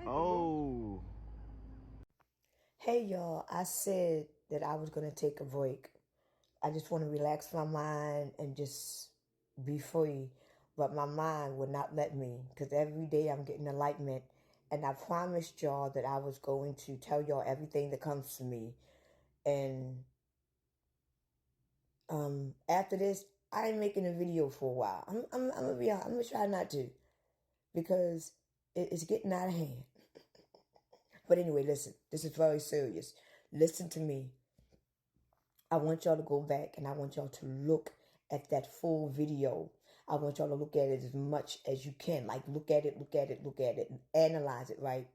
Oh. Hey y'all, I said that I was going to take a break. I just want to relax my mind and just be free. But my mind would not let me because every day I'm getting enlightenment. And I promised y'all that I was going to tell y'all everything that comes to me. And after this, I ain't making a video for a while. I'm gonna try not to because it's getting out of hand. But anyway, listen, this is very serious. Listen to me. I want y'all to go back and I want y'all to look at that full video. I want y'all to look at it as much as you can. Like, look at it, and analyze it, right?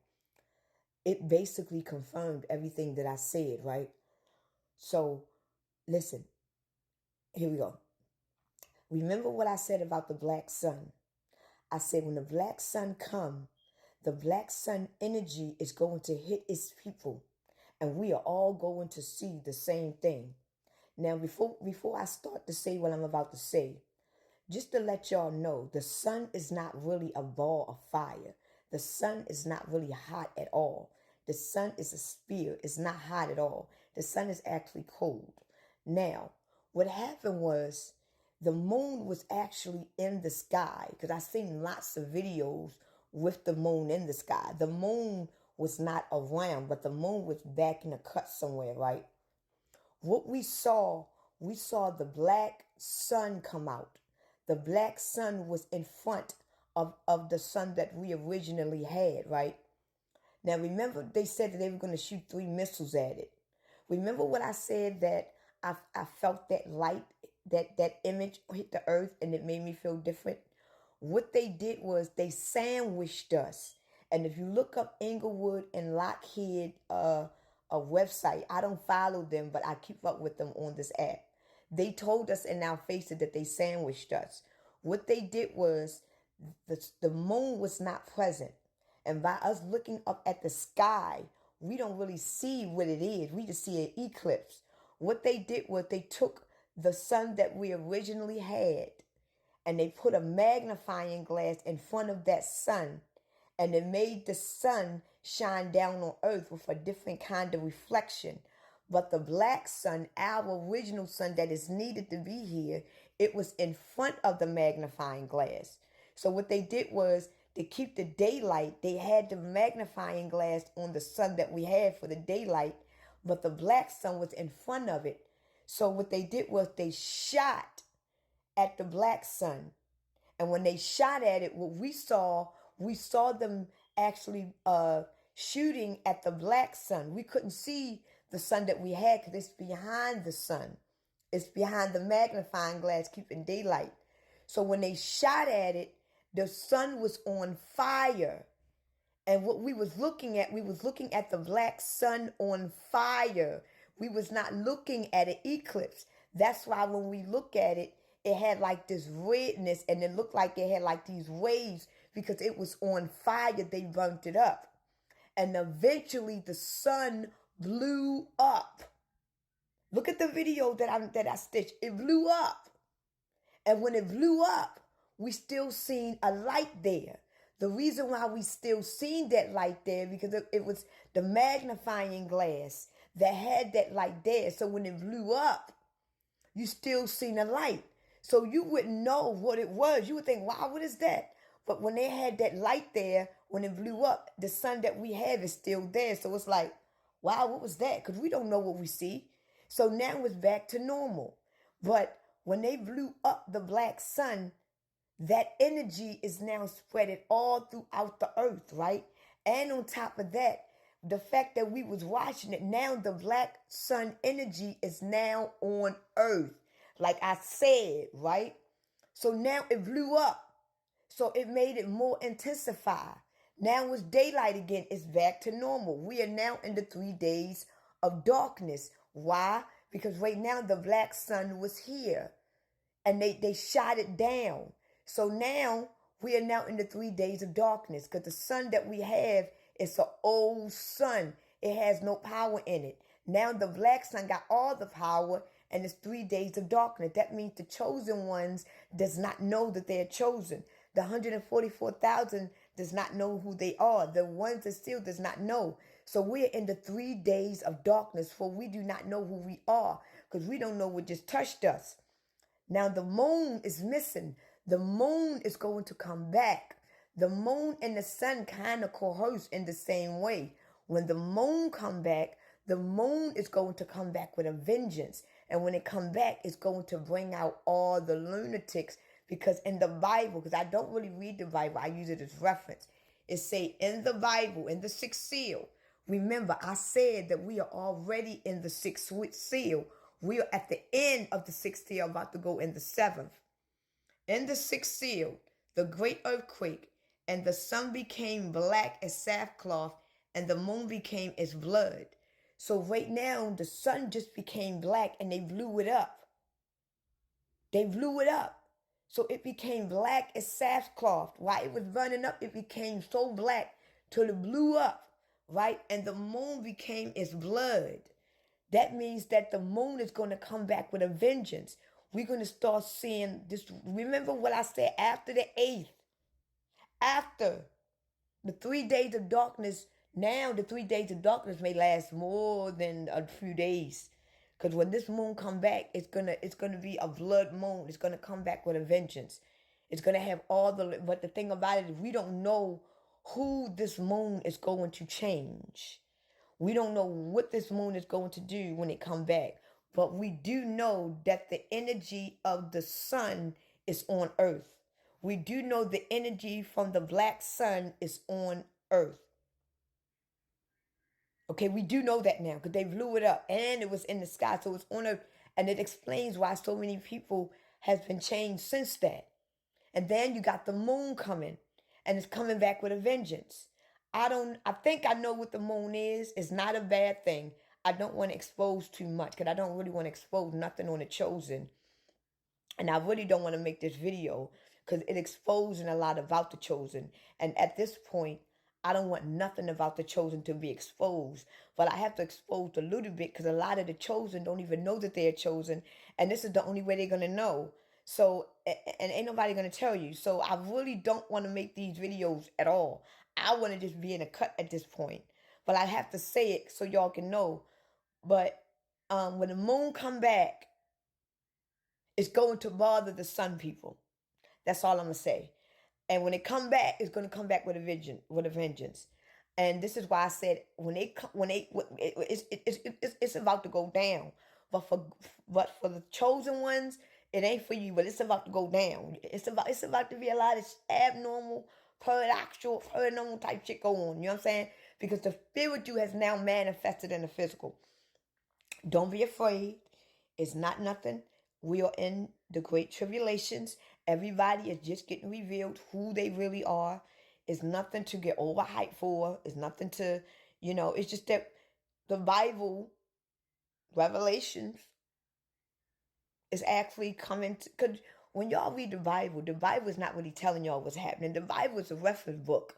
It basically confirmed everything that I said, right? So, listen, here we go. Remember what I said about the black sun. I said when the black sun come, the black sun energy is going to hit its people. And we are all going to see the same thing. Now, before I start to say what I'm about to say, just to let y'all know, the sun is not really a ball of fire. The sun is not really hot at all. The sun is a sphere. It's not hot at all. The sun is actually cold. Now, what happened was the moon was actually in the sky because I've seen lots of videos with the moon in the sky. The moon was not around, but the moon was back in a cut somewhere, right? What we saw the black sun come out. The black sun was in front of the sun that we originally had, right? Now, remember, they said that they were going to shoot 3 missiles at it. Remember what I said that I felt that light, that image hit the earth and it made me feel different? What they did was they sandwiched us. And if you look up Inglewood and Lockheed, a website, I don't follow them, but I keep up with them on this app. They told us in our faces that they sandwiched us. What they did was the moon was not present. And by us looking up at the sky, we don't really see what it is. We just see an eclipse. What they did was they took the sun that we originally had and they put a magnifying glass in front of that sun and it made the sun shine down on earth with a different kind of reflection. But the black sun, our original sun that is needed to be here, it was in front of the magnifying glass. So what they did was to keep the daylight, they had the magnifying glass on the sun that we had for the daylight, but the black sun was in front of it. So what they did was they shot at the black sun. And when they shot at it, what we saw them actually shooting at the black sun. We couldn't see the sun that we had because it's behind the sun. It's behind the magnifying glass keeping daylight. So when they shot at it, the sun was on fire. And what we was looking at the black sun on fire. We was not looking at an eclipse. That's why when we look at it, it had like this redness and it looked like it had like these waves because it was on fire. They burnt it up. And eventually the sun blew up. Look at the video that I stitched. It blew up. And when it blew up, we still seen a light there. The reason why we still seen that light there because it was the magnifying glass that had that light there. So when it blew up, you still seen a light. So you wouldn't know what it was. You would think, wow, what is that? But when they had that light there, when it blew up, the sun that we have is still there. So it's like, wow, what was that? Because we don't know what we see. So now it's back to normal. But when they blew up the black sun, that energy is now spread all throughout the earth, right? And on top of that, the fact that we was watching it, now the black sun energy is now on earth. Like I said, right? So now it blew up. So it made it more intensify. Now it's daylight again. It's back to normal. We are now in the 3 days of darkness. Why? Because right now the black sun was here and they shot it down. So now we are now in the 3 days of darkness because the sun that we have is an old sun. It has no power in it. Now the black sun got all the power and it's 3 days of darkness. That means the chosen ones does not know that they're chosen. The 144,000 does not know who they are. The ones that still does not know. So we're in the 3 days of darkness, for we do not know who we are, because we don't know what just touched us. Now the moon is missing. The moon is going to come back. The moon and the sun kind of coerce in the same way. When the moon come back, the moon is going to come back with a vengeance. And when it come back, it's going to bring out all the lunatics. Because in the Bible, because I don't really read the Bible, I use it as reference. It say in the Bible, in the sixth seal. Remember, I said that we are already in the sixth seal. We are at the end of the sixth seal, about to go in the seventh. In the sixth seal, the great earthquake, and the sun became black as sackcloth, and the moon became as blood. So right now, the sun just became black, and they blew it up. They blew it up. So it became black as sackcloth. While it was burning up, it became so black till it blew up, right? And the moon became as blood. That means that the moon is going to come back with a vengeance. We're going to start seeing this. Remember what I said after the 8th. After the 3 days of darkness, now the 3 days of darkness may last more than a few days. Because when this moon come back, it's gonna be a blood moon. It's gonna come back with a vengeance. It's gonna have all the. But the thing about it is, we don't know who this moon is going to change. We don't know what this moon is going to do when it come back. But we do know that the energy of the sun is on Earth. We do know the energy from the black sun is on Earth. Okay, we do know that now because they blew it up and it was in the sky. So it's on Earth. And it explains why so many people has been changed since that. And then you got the moon coming and it's coming back with a vengeance. I think I know what the moon is. It's not a bad thing. I don't want to expose too much because I don't really want to expose nothing on the chosen. And I really don't want to make this video because it exposing a lot about the chosen. And at this point, I don't want nothing about the chosen to be exposed. But I have to expose a little bit because a lot of the chosen don't even know that they're chosen. And this is the only way they're going to know. So, and ain't nobody going to tell you. So I really don't want to make these videos at all. I want to just be in a cut at this point. But I have to say it so y'all can know. But when the moon come back, it's going to bother the sun people. That's all I'm going to say. And when it come back, it's going to come back with a vengeance. And this is why I said it's about to go down. But for the chosen ones, it ain't for you. But it's about to go down. It's about to be a lot of abnormal, paranormal type shit go on. You know what I'm saying? Because the spiritual has now manifested in the physical. Don't be afraid. It's not nothing. We are in the great tribulations. Everybody is just getting revealed who they really are. It's nothing to get overhyped for. It's nothing to, it's just that the Bible, Revelations, is actually coming to, because when y'all read the Bible is not really telling y'all what's happening. The Bible is a reference book.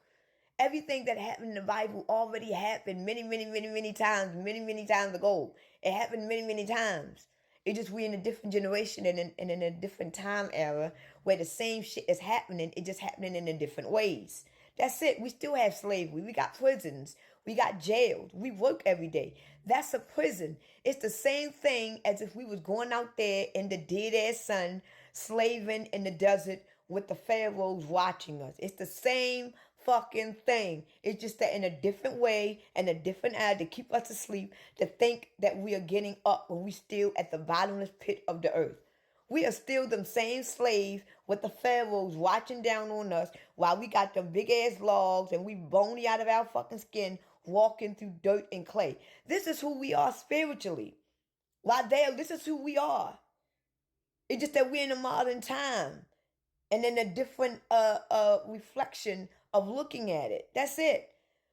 Everything that happened in the Bible already happened many, many, many, many times, many, many times ago. It happened many, many times. It's just we're in a different generation and in a different time era where the same shit is happening. It's just happening in different ways. That's it. We still have slavery. We got prisons. We got jails. We work every day. That's a prison. It's the same thing as if we was going out there in the dead-ass sun, slaving in the desert with the pharaohs watching us. It's the same fucking thing. It's just that in a different way and a different eye to keep us asleep, to think that we are getting up when we still at the bottomless pit of the earth. We are still them same slaves with the pharaohs watching down on us while we got them big ass logs and we bony out of our fucking skin walking through dirt and clay. This is who we are spiritually. While this is who we are. It's just that we're in a modern time and in a different reflection of looking at it. That's it.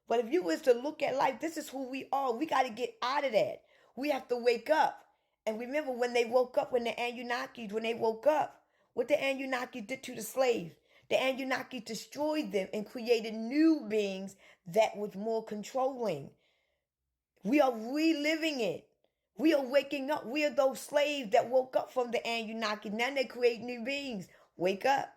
But if you was to look at life, this is who we are. We got to get out of that. We have to wake up. And remember when they woke up, when the Anunnakis, when they woke up, what the Anunnakis did to the slaves. The Anunnakis destroyed them and created new beings that was more controlling. We are reliving it. We are waking up. We are those slaves that woke up from the Anunnaki. Now they create new beings. Wake up.